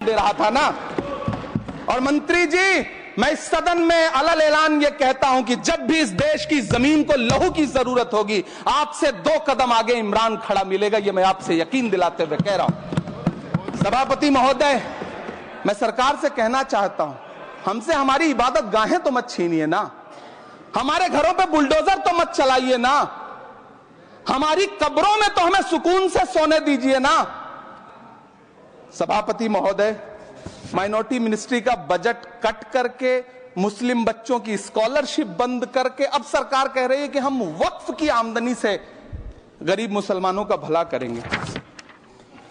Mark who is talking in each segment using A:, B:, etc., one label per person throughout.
A: दे रहा था ना। और मंत्री जी, मैं इस सदन में अलग ऐलान ये कहता हूं कि जब भी इस देश की जमीन को लहू की जरूरत होगी, आपसे 2 कदम आगे इमरान खड़ा मिलेगा। ये मैं आपसे यकीन दिलाते हुए कह रहा हूं। सभापति महोदय, मैं सरकार से कहना चाहता हूं, हमसे हमारी इबादत गाहें तो मत छीनिए ना, हमारे घरों पे बुलडोजर तो मत चलाइए ना, हमारी कब्रों में तो हमें सुकून से सोने दीजिए ना। सभापति महोदय, माइनॉरिटी मिनिस्ट्री का बजट कट करके, मुस्लिम बच्चों की स्कॉलरशिप बंद करके अब सरकार कह रही है कि हम वक्फ की आमदनी से गरीब मुसलमानों का भला करेंगे।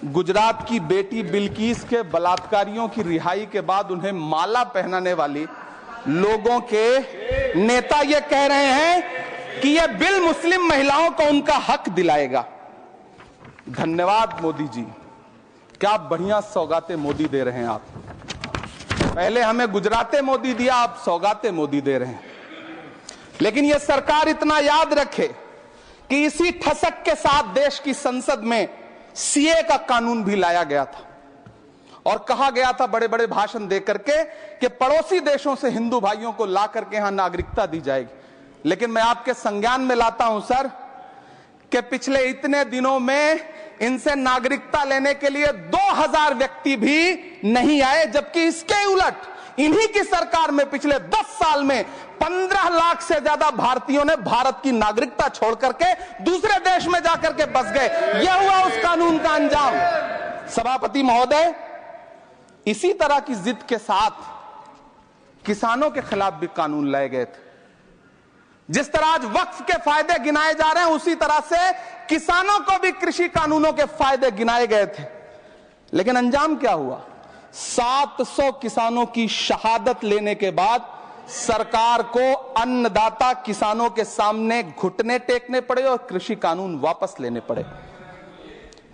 A: गुजरात की बेटी बिल्किस के बलात्कारियों की रिहाई के बाद उन्हें माला पहनाने वाली लोगों के नेता ये कह रहे हैं कि यह बिल मुस्लिम महिलाओं को उनका हक दिलाएगा। धन्यवाद मोदी जी, क्या बढ़िया सौगातें मोदी दे रहे हैं आप। पहले हमें गुजराते मोदी दिया, आप सौगातें मोदी दे रहे हैं। लेकिन यह सरकार इतना याद रखे कि इसी ठसक के साथ देश की संसद में सीए का कानून भी लाया गया था और कहा गया था बड़े बड़े भाषण देकर के कि पड़ोसी देशों से हिंदू भाइयों को ला करके यहां नागरिकता दी जाएगी। लेकिन मैं आपके संज्ञान में लाता हूं सर कि पिछले इतने दिनों में इनसे नागरिकता लेने के लिए 2000 व्यक्ति भी नहीं आए, जबकि इसके उलट इन्हीं की सरकार में पिछले 10 साल में 15 लाख से ज्यादा भारतीयों ने भारत की नागरिकता छोड़ करके दूसरे देश में जाकर के बस गए। यह हुआ उस कानून का अंजाम। सभापति महोदय, इसी तरह की जिद के साथ किसानों के खिलाफ भी कानून लाए गए थे। जिस तरह आज वक्फ के फायदे गिनाए जा रहे हैं, उसी तरह से किसानों को भी कृषि कानूनों के फायदे गिनाए गए थे। लेकिन अंजाम क्या हुआ? 700 किसानों की शहादत लेने के बाद सरकार को अन्नदाता किसानों के सामने घुटने टेकने पड़े और कृषि कानून वापस लेने पड़े।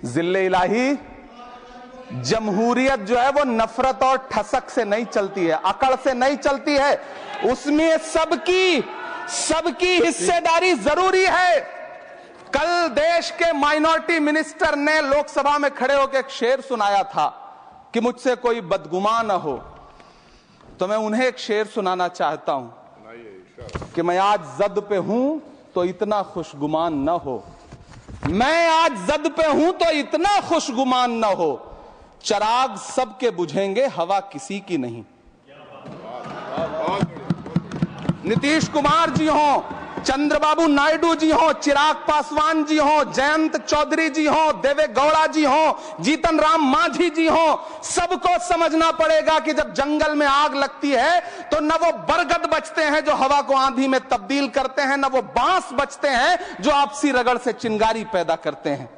A: जिल्ले इलाही, जमहूरियत जो है वो नफरत और ठसक से नहीं चलती है, अकड़ से नहीं चलती है, उसमें सबकी हिस्सेदारी जरूरी है। कल देश के माइनॉरिटी मिनिस्टर ने लोकसभा में खड़े होकर एक शेर सुनाया था कि मुझसे कोई बदगुमान न हो, तो मैं उन्हें एक शेर सुनाना चाहता हूं कि मैं आज जद पे हूं तो इतना खुशगुमान न हो, मैं आज जद पे हूं तो इतना खुशगुमान न हो, चराग सबके बुझेंगे हवा किसी की नहीं। नीतीश कुमार जी हो, चंद्रबाबू नायडू जी हो, चिराग पासवान जी हो, जयंत चौधरी जी हो, देवे गौड़ा जी हो, जीतन राम मांझी जी हो, सबको समझना पड़ेगा कि जब जंगल में आग लगती है तो न वो बरगद बचते हैं जो हवा को आंधी में तब्दील करते हैं, न वो बांस बचते हैं जो आपसी रगड़ से चिंगारी पैदा करते हैं।